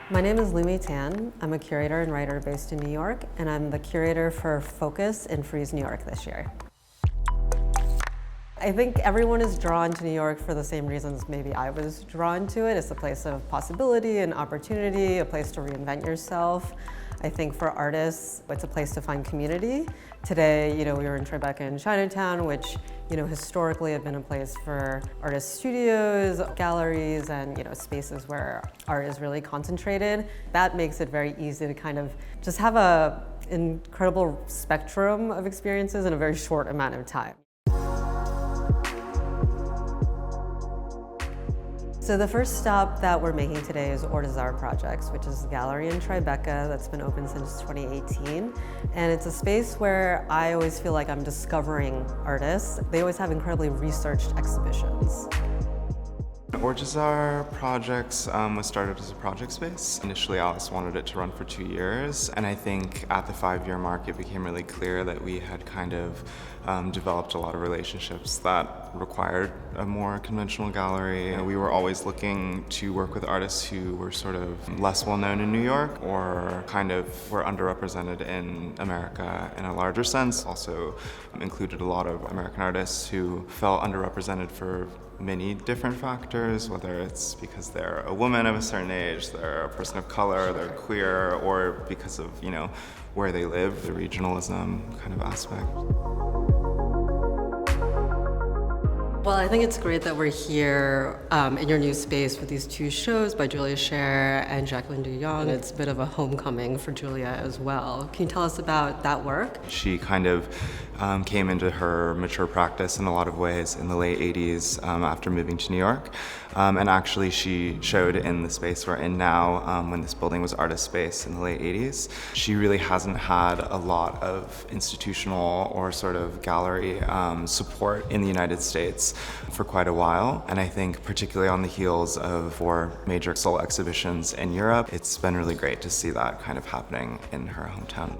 My name is Lumi Tan. I'm a curator and writer based in New York, and I'm the curator for Focus in Frieze, New York this year. I think everyone is drawn to New York for the same reasons maybe I was drawn to it. It's a place of possibility and opportunity, a place to reinvent yourself. I think for artists, it's a place to find community. Today, we were in Tribeca in Chinatown, which, historically have been a place for artist studios, galleries, and, spaces where art is really concentrated. That makes it very easy to kind of just have an incredible spectrum of experiences in a very short amount of time. So the first stop that we're making today is Ortizar Projects, which is a gallery in Tribeca that's been open since 2018. And it's a space where I always feel like I'm discovering artists. They always have incredibly researched exhibitions. Ortizar Projects was started as a project space. Initially, Alice wanted it to run for 2 years, and I think at the 5-year mark, it became really clear that we had kind of developed a lot of relationships that required a more conventional gallery. We were always looking to work with artists who were sort of less well known in New York or kind of were underrepresented in America in a larger sense. Also included a lot of American artists who felt underrepresented for many different factors, whether it's because they're a woman of a certain age, they're a person of color, they're queer, or because of, where they live, the regionalism kind of aspect. Well, I think it's great that we're here in your new space with these 2 shows by Julia Scher and Jacqueline du Young. It's a bit of a homecoming for Julia as well. Can you tell us about that work? She kind of came into her mature practice in a lot of ways in the late 80s after moving to New York. And actually she showed in the space we're in now when this building was artist space in the late 80s. She really hasn't had a lot of institutional or sort of gallery support in the United States for quite a while. And I think particularly on the heels of 4 major solo exhibitions in Europe, it's been really great to see that kind of happening in her hometown.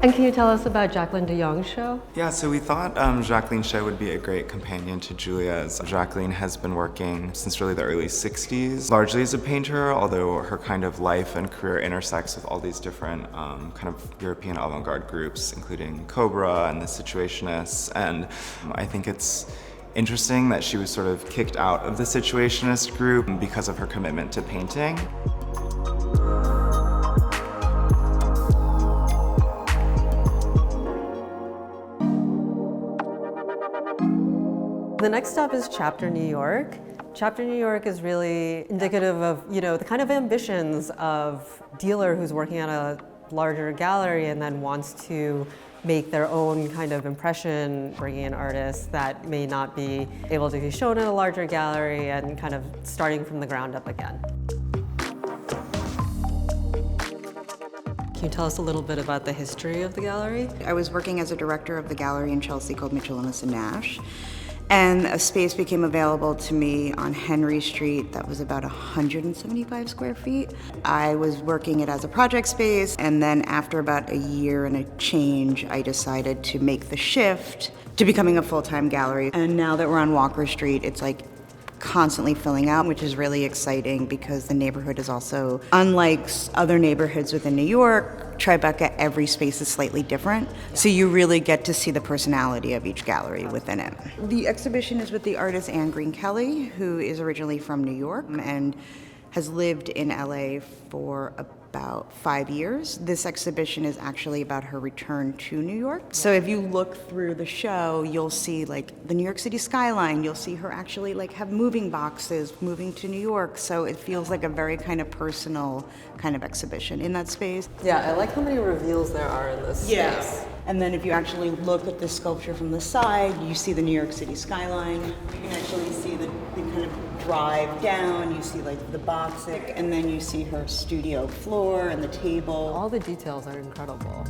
And can you tell us about Jacqueline du Young's show? Yeah, so we thought Jacqueline's show would be a great companion to Julia's. Jacqueline has been working since really the early 60s, largely as a painter, although her kind of life and career intersects with all these different kind of European avant-garde groups, including Cobra and the Situationists. And I think it's interesting that she was sort of kicked out of the Situationist group because of her commitment to painting. The next stop is Chapter New York. Chapter New York is really indicative of, the kind of ambitions of a dealer who's working at a larger gallery and then wants to make their own kind of impression, bringing in artists that may not be able to be shown in a larger gallery and kind of starting from the ground up again. Can you tell us a little bit about the history of the gallery? I was working as a director of the gallery in Chelsea called Mitchell, Innes and Nash. And a space became available to me on Henry Street that was about 175 square feet. I was working it as a project space, and then after about a year and a change, I decided to make the shift to becoming a full-time gallery. And now that we're on Walker Street, it's like constantly filling out, which is really exciting because the neighborhood is also, unlike other neighborhoods within New York, Tribeca, every space is slightly different. So you really get to see the personality of each gallery within it. The exhibition is with the artist Anne Green Kelly, who is originally from New York and has lived in LA for about 5 years. This exhibition is actually about her return to New York. So if you look through the show, you'll see like the New York City skyline. You'll see her actually like have moving boxes moving to New York. So it feels like a very kind of personal kind of exhibition in that space. Yeah, I like how many reveals there are in this space. And then if you actually look at the sculpture from the side, you see the New York City skyline. You can actually see the kind of drive down, you see like the box, and then you see her studio floor and the table. All the details are incredible.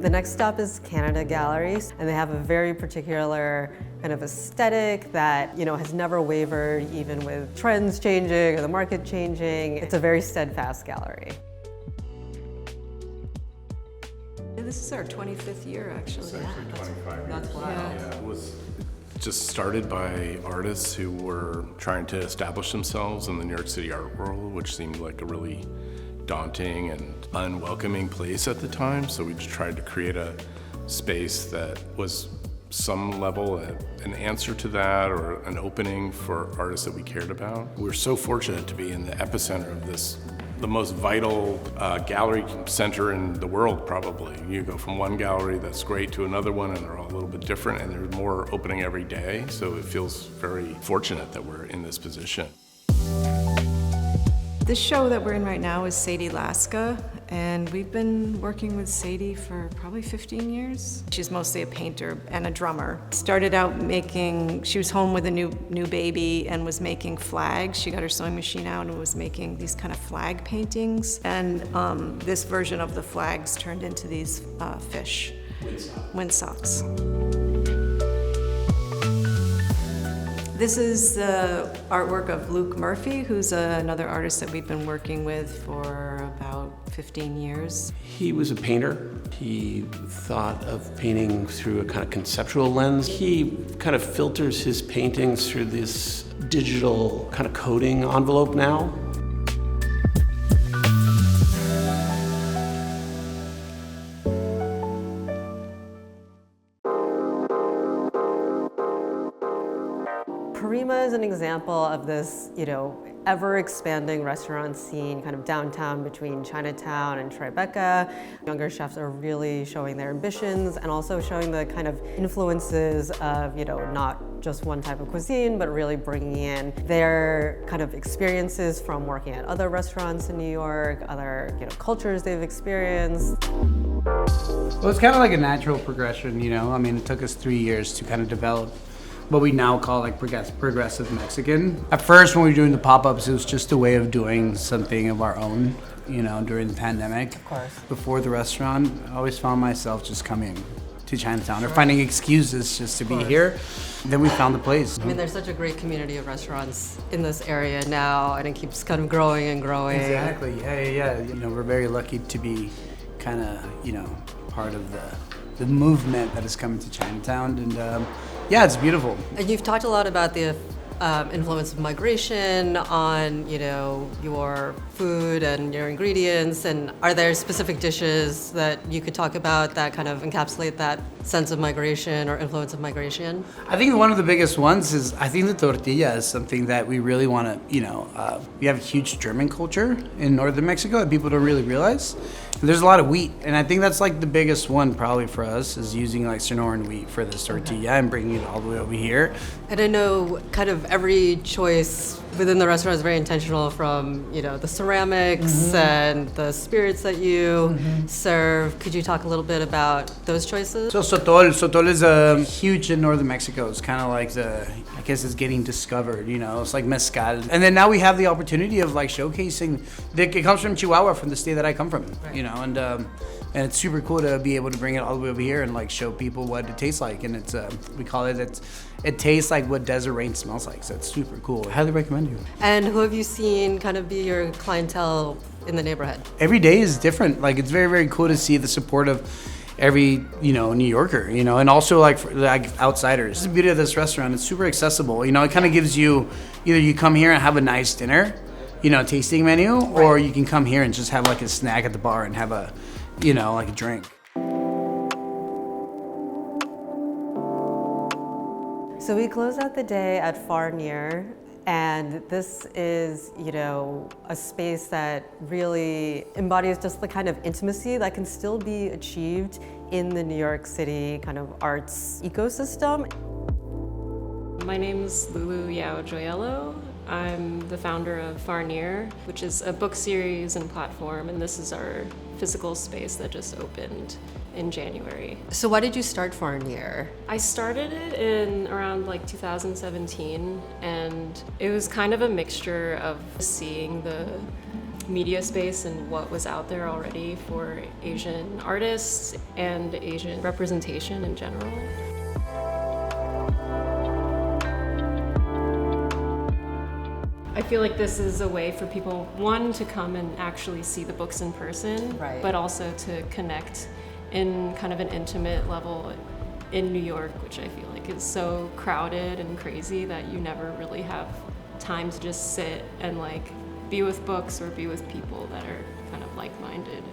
The next stop is Canada Galleries, and they have a very particular kind of aesthetic that, has never wavered even with trends changing or the market changing. It's a very steadfast gallery. this is our 25th year, actually. It's actually 25 years. That's wild. Yeah, it was just started by artists who were trying to establish themselves in the New York City art world, which seemed like a really daunting and unwelcoming place at the time. So we just tried to create a space that was some level an answer to that, or an opening for artists that we cared about. We're so fortunate to be in the epicenter of this, the most vital gallery center in the world, probably. You go from one gallery that's great to another one, and they're all a little bit different, and there's more opening every day. So it feels very fortunate that we're in this position. This show that we're in right now is Sadie Laska, and we've been working with Sadie for probably 15 years. She's mostly a painter and a drummer. Started out she was home with a new baby and was making flags. She got her sewing machine out and was making these kind of flag paintings. And this version of the flags turned into these fish. Windsocks. This is the artwork of Luke Murphy, who's another artist that we've been working with for about 15 years. He was a painter. He thought of painting through a kind of conceptual lens. He kind of filters his paintings through this digital kind of coding envelope now. Parima is an example of this, ever-expanding restaurant scene, kind of downtown between Chinatown and Tribeca. Younger chefs are really showing their ambitions and also showing the kind of influences of, not just one type of cuisine, but really bringing in their kind of experiences from working at other restaurants in New York, other, cultures they've experienced. Well, it's kind of like a natural progression, it took us 3 years to kind of develop what we now call like progressive Mexican. At first, when we were doing the pop-ups, it was just a way of doing something of our own, during the pandemic. Of course. Before the restaurant, I always found myself just coming to Chinatown or finding excuses just to be here. Then we found the place. There's such a great community of restaurants in this area now, and it keeps kind of growing and growing. Exactly, yeah. We're very lucky to be kind of, part of the movement that is coming to Chinatown, and yeah, it's beautiful. And you've talked a lot about the influence of migration on, your food and your ingredients. And are there specific dishes that you could talk about that kind of encapsulate that sense of migration or influence of migration? I think one of the biggest ones is, I think the tortilla is something that we really want to, we have a huge German culture in northern Mexico that people don't really realize. And there's a lot of wheat, and I think that's like the biggest one probably for us, is using like Sonoran wheat for this tortilla and bringing it all the way over here. And I know kind of every choice within the restaurant is very intentional, from, the ceramics and the spirits that you serve. Could you talk a little bit about those choices? So Sotol is huge in northern Mexico. It's kind of like I guess it's getting discovered, it's like mezcal. And then now we have the opportunity of like showcasing, it comes from Chihuahua, from the state that I come from, and it's super cool to be able to bring it all the way over here and like show people what it tastes like. And it's, we call it tastes like what desert rain smells like. So it's super cool. I highly recommend you. And who have you seen kind of be your clientele in the neighborhood? Every day is different. Like, it's very, very cool to see the support of every, New Yorker, and also like outsiders. The beauty of this restaurant, it's super accessible. It kind of gives you, either you come here and have a nice dinner, tasting menu, or you can come here and just have like a snack at the bar and have a, like a drink. So we close out the day at Far Near, and this is, a space that really embodies just the kind of intimacy that can still be achieved in the New York City kind of arts ecosystem. My name's Lulu Yao Joyello. I'm the founder of Far Near, which is a book series and platform, and this is our physical space that just opened in January. So why did you start Far Near? I started it in around 2017, and it was kind of a mixture of seeing the media space and what was out there already for Asian artists and Asian representation in general. I feel like this is a way for people, one, to come and actually see the books in person, right, but also to connect in kind of an intimate level in New York, which I feel like is so crowded and crazy that you never really have time to just sit and like be with books or be with people that are kind of like-minded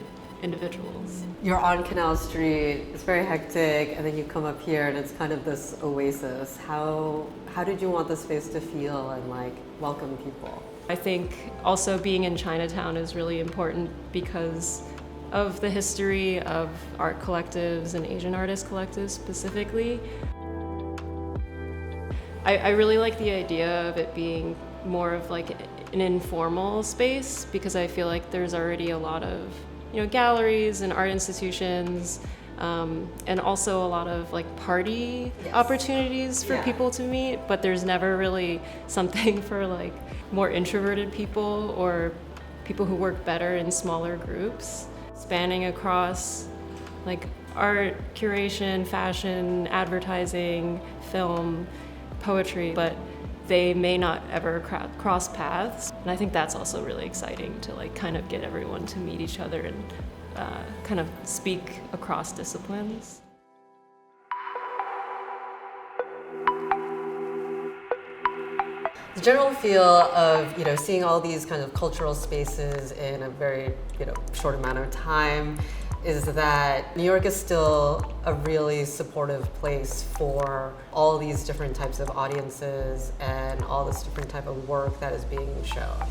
individuals. You're on Canal Street, it's very hectic, and then you come up here and it's kind of this oasis. How did you want the space to feel and like welcome people? I think also being in Chinatown is really important because of the history of art collectives and Asian artist collectives specifically. I really like the idea of it being more of like an informal space because I feel like there's already a lot of galleries and art institutions, and also a lot of like party opportunities for people to meet, but there's never really something for like more introverted people or people who work better in smaller groups, spanning across like art, curation, fashion, advertising, film, poetry, but they may not ever cross paths. And I think that's also really exciting to like kind of get everyone to meet each other and kind of speak across disciplines. The general feel of seeing all these kind of cultural spaces in a very short amount of time is that New York is still a really supportive place for all these different types of audiences and all this different type of work that is being shown.